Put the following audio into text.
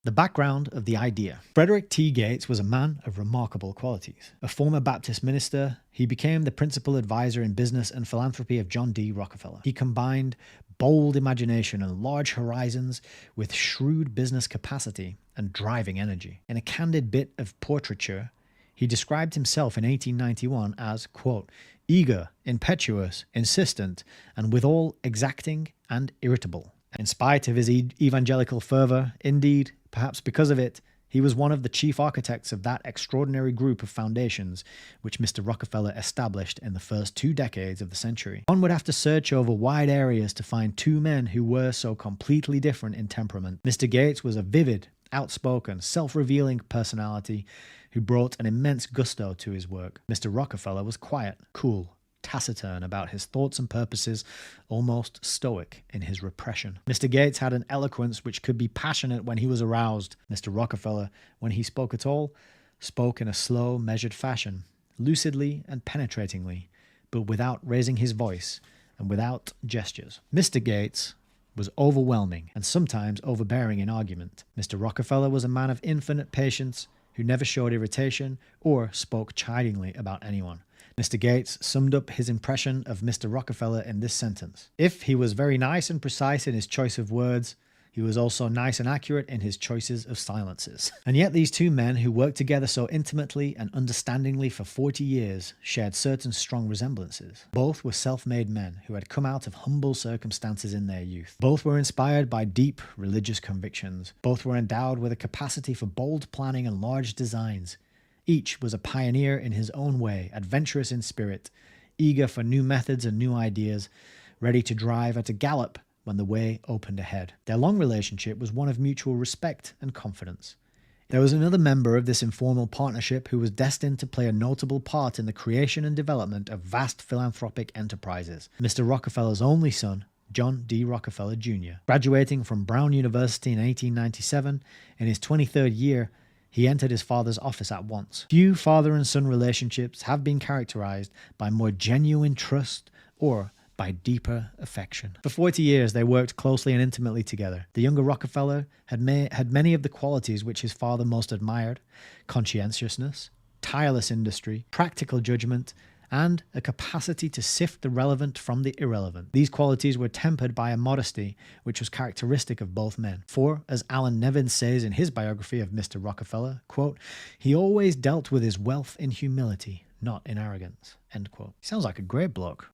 The background of the idea. Frederick T. Gates was a man of remarkable qualities. A former Baptist minister, he became the principal advisor in business and philanthropy of John D. Rockefeller. He combined bold imagination and large horizons with shrewd business capacity and driving energy. In a candid bit of portraiture, he described himself in 1891 as, quote, eager, impetuous, insistent, and withal exacting and irritable. In spite of his evangelical fervor, indeed, perhaps because of it, he was one of the chief architects of that extraordinary group of foundations which Mr. Rockefeller established in the first 2 decades of the century. One would have to search over wide areas to find 2 men who were so completely different in temperament. Mr. Gates was a vivid, outspoken, self-revealing personality who brought an immense gusto to his work. Mr. Rockefeller was quiet, cool, taciturn about his thoughts and purposes, almost stoic in his repression. Mr. Gates had an eloquence which could be passionate when he was aroused. Mr. Rockefeller, when he spoke at all, spoke in a slow, measured fashion, lucidly and penetratingly, but without raising his voice and without gestures. Mr. Gates was overwhelming and sometimes overbearing in argument. Mr. Rockefeller was a man of infinite patience who never showed irritation or spoke chidingly about anyone. Mr. Gates summed up his impression of Mr. Rockefeller in this sentence. If he was very nice and precise in his choice of words, he was also nice and accurate in his choices of silences. And yet these 2 men who worked together so intimately and understandingly for 40 years shared certain strong resemblances. Both were self-made men who had come out of humble circumstances in their youth. Both were inspired by deep religious convictions. Both were endowed with a capacity for bold planning and large designs. Each was a pioneer in his own way, adventurous in spirit, eager for new methods and new ideas, ready to drive at a gallop when the way opened ahead. Their long relationship was one of mutual respect and confidence. There was another member of this informal partnership who was destined to play a notable part in the creation and development of vast philanthropic enterprises. Mr. Rockefeller's only son, John D. Rockefeller Jr. Graduating from Brown University in 1897, in his 23rd year, he entered his father's office at once. Few father and son relationships have been characterized by more genuine trust or by deeper affection. For 40 years, they worked closely and intimately together. The younger Rockefeller had many of the qualities which his father most admired: conscientiousness, tireless industry, practical judgment, and a capacity to sift the relevant from the irrelevant. These qualities were tempered by a modesty which was characteristic of both men. For, as Alan Nevins says in his biography of Mr. Rockefeller, quote, he always dealt with his wealth in humility, not in arrogance, end quote. He sounds like a great bloke.